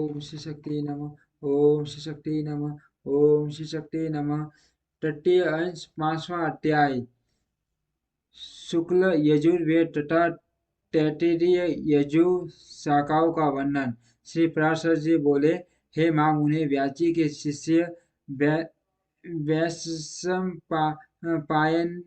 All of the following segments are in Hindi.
ओम श्री शक्ति नमः। ओम श्री शक्ति नमः। ओम श्री शक्ति नमः। तृतीय अंश 5वां अध्याय। शुक्ल यजुर्वेद तथा तैत्तिरीय यजु शाखाओं का वर्णन। श्री पराशर जी बोले, हे मां मुने, व्यास जी के शिष्य वैशंपायन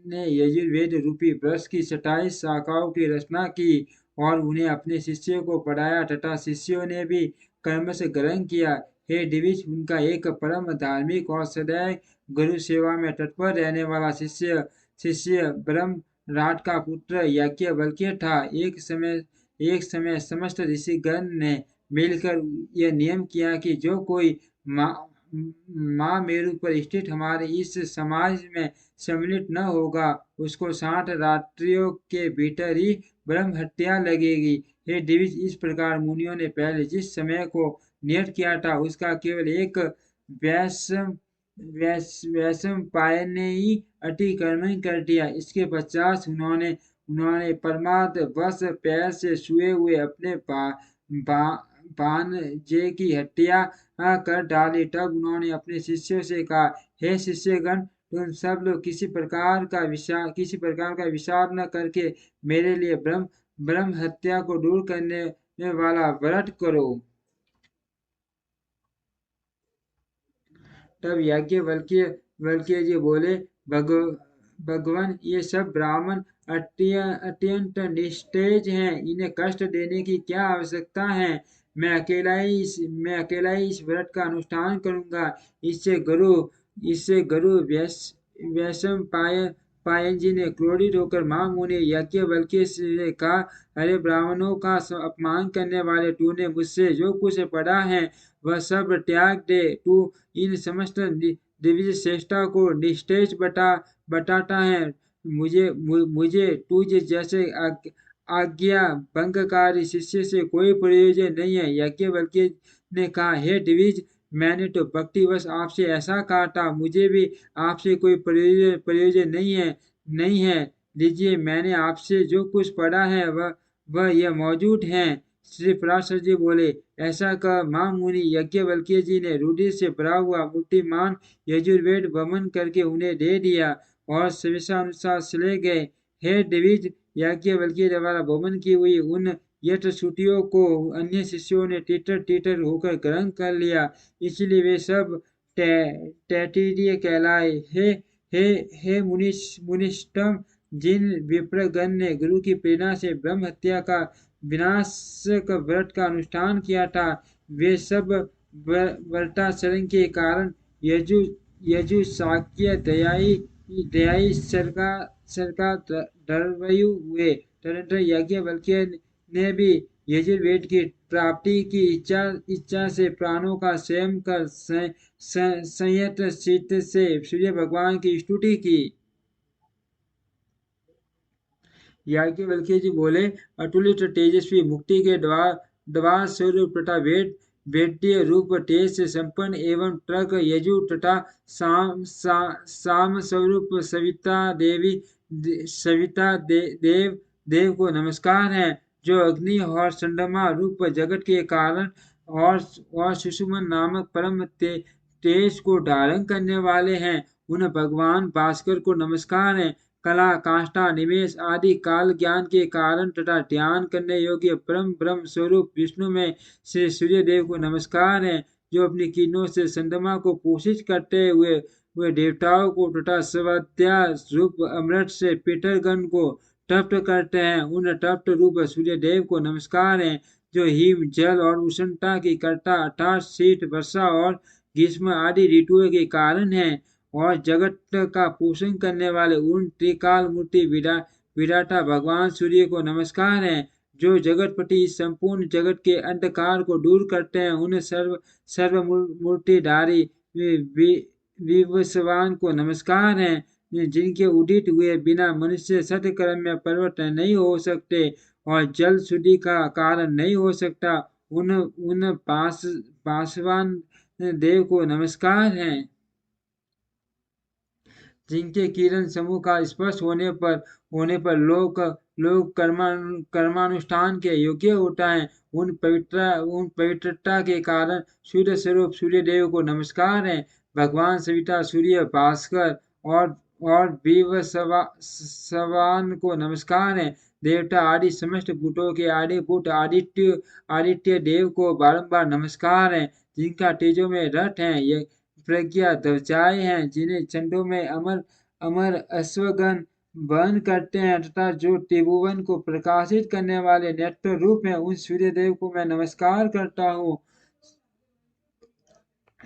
ने यजुर्वेद रूपी वृक्ष की 27 शाखाओं की रचना की और उन्हें अपने शिष्यों को पढ़ाया तथा शिष्यों ने भी कर्म से ग्रहण किया। हे दिविज, उनका एक परम धार्मिक और सदैव गुरु सेवा में तत्पर रहने वाला शिष्य शिष्य ब्रह्म राट का पुत्र याज्ञवल्क्य था। एक समय समस्त ऋषिगण ने मिलकर यह नियम किया कि जो कोई महामेरु पर स्थित हमारे इस समाज में सम्मिलित न होगा, उसको 60 रात्रियों के भीतर ही ब्रह्म हत्या लगेगी। हे दिविज, इस प्रकार मुनियों ने पहले जिस समय को नियत किया था, उसका केवल एक वैशंपायन ने ही अतिक्रमण कर दिया। इसके पश्चात उन्होंने परमार्थ वश पैर से छुए हुए अपने भानजे की हत्या कर डाली। तब उन्होंने अपने शिष्यों से कहा, हे शिष्यगण, तुम सब लोग किसी प्रकार का विचार न करके मेरे लिए ब्रह्म हत्या को दूर करने वाला व्रत करो। तब याज्ञवल्क्य जी बोले, भगवान, ये सब ब्राह्मण अत्यंत निस्तेज हैं, इन्हें कष्ट देने की क्या आवश्यकता है। मैं अकेला ही इस व्रत का अनुष्ठान करूंगा। इससे गुरु वैशंपायन जी ने क्रोधित होकर महामुनि याज्ञवल्क्य से कहा, अरे ब्राह्मणों का अपमान करने वाले, तूने मुझसे जो कुछ पढ़ा है वह सब त्याग दे। तू इन समस्त दिव्य श्रेष्ठता को निस्तेज बताता है। मुझे तुझ जैसे आज्ञा भंगकारी शिष्य से कोई प्रयोजन नहीं है। याज्ञवल्क्य ने कहा, हे दिविज, मैंने तो भक्तिवश आपसे ऐसा कहा था, मुझे भी आपसे कोई प्रयोजन नहीं है। लीजिए, मैंने आपसे जो कुछ पढ़ा है वह यह मौजूद है। श्री पराशर जी बोले, ऐसा कह महामुनि याज्ञवल्क्य जी ने रुधिर से भरा हुआ मूर्तिमान यजुर्वेद वमन करके उन्हें दे दिया और अनुसार चले गए। हे दिविज, याज्ञवल्क्य द्वारा वमन की हुई उन यथश्रुतियों को अन्य शिष्यों ने तीतर तीतर होकर ग्रहण कर लिया, इसलिए वे सब तैत्तिरीय कहलाए। हे मुनिष्ठम, जिन विप्रगण ने गुरु की प्रेरणा से ब्रह्म हत्या का विनाशक व्रत का अनुष्ठान किया था, वे सब व्रताचरण के कारण यजु शाक्य दयाई सरकार धर्मयु हुए। तदनंतर याज्ञवल्क्य ने भी यजुर्वेद की प्राप्ति की इच्छा से प्राणों का संयम कर संयत चित्त से सूर्य भगवान की स्तुति की। याज्ञवल्क्य जी बोले, अतुलित तेजस्वी, मुक्ति के द्वार स्वरूप तथा वेद्य रूप तेज से संपन्न एवं तर्क यजु तथा साम स्वरूप सविता देव को नमस्कार है, जो अग्नि और चंद्रमा रूप जगत के कारण और सुषुमन नामक परम तेज को धारण करने वाले हैं। उन भगवान भास्कर को नमस्कार है। कला, काष्ठा, निमेष आदि काल ज्ञान के कारण तथा ध्यान करने योग्य परम ब्रह्म स्वरूप विष्णु में श्री सूर्य देव को नमस्कार है, जो अपनी किरणों से चंद्रमा को पोषित करते हुए देवताओं को तथा स्वाध्या रूप अमृत से पितरगण को तप्त करते हैं। उन तप्त रूप सूर्य देव को नमस्कार है, जो हिम, जल और उष्णता की कर्ता अर्थात शीत, वर्षा और ग्रीष्म आदि ऋतुओं के कारण है, और जगत का पोषण करने वाले उन त्रिकाल मूर्ति विधाता भगवान सूर्य को नमस्कार है, जो जगतपति इस संपूर्ण जगत के अंधकार को दूर करते हैं। उन सर्व मूर्तिधारी विवस्वान को नमस्कार है, जिनके उदित हुए बिना मनुष्य सत्कर्म में परिवर्तन नहीं हो सकते और जल शुद्धि का कारण नहीं हो सकता। उन पासवान देव को नमस्कार है। जिनके किरण समूह का स्पर्श होने पर लोग कर्मानुष्ठान के योग्य होता है। उन पवित्रता के कारण सूर्य स्वरूप सूर्य देव को नमस्कार है। भगवान सविता, सूर्य, भास्कर और विवस्वान को नमस्कार है। देवता आदि समस्त भूतों के आदि भूत आदित्य देव को बारंबार नमस्कार है। जिनका तेजो में रथ है, ये प्रज्ञा ध्वजाएं हैं, जिन्हें चंडों में अमर अमर अश्वगण वहन करते हैं, तथा जो त्रिभुवन को प्रकाशित करने वाले नेत्र रूप हैं, उन सूर्य देव को मैं नमस्कार करता हूँ।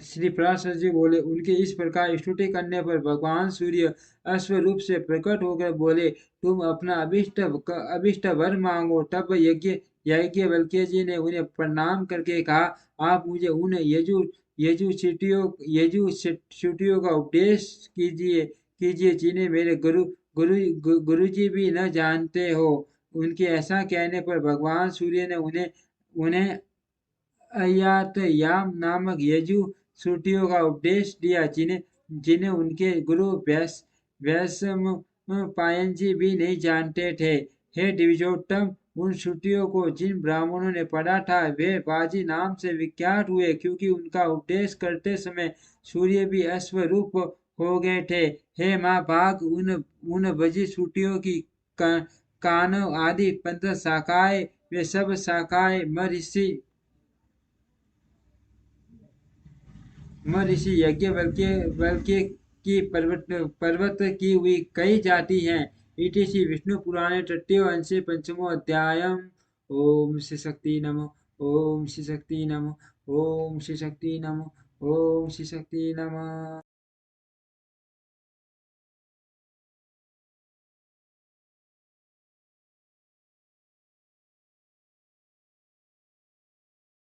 श्री पराशर जी बोले, उनके इस प्रकार स्तुति करने पर भगवान सूर्य अश्व रूप से प्रकट होकर बोले, तुम अपना अभिष्ट वर मांगो। तब याज्ञवल्क्य जी ने उन्हें प्रणाम करके कहा, आप मुझे उन यजुश्रुतियों का उपदेश कीजिए जिन्हें मेरे गुरु जी भी न जानते हो। उनके ऐसा कहने पर भगवान सूर्य ने उन्हें अय्यातयाम नामक श्रुतियों का उपदेश दिया, जिन्हें उनके गुरु वैशंपायन जी भी नहीं जानते थे। हे द्विजोत्तम, उन श्रुतियों को जिन ब्राह्मणों ने पढ़ा था, वे बाजी नाम से विख्यात हुए, क्योंकि उनका उपदेश करते समय सूर्य भी अश्वरूप हो गए थे। हे महाभाग, उन बजी श्रुतियों की कानव आदि 15 शाखाएं, वे सब शाखाएं महर्षि याज्ञवल्क्य की पर्वत की हुई कई जाति हैं। इति श्री विष्णु पुराणे तृतीय अंशे पंचमो अध्यायम्। ओम श्री शक्ति नमः। ओम श्री शक्ति नमः। ओम श्री शक्ति नमः। ओम श्री शक्ति नमः।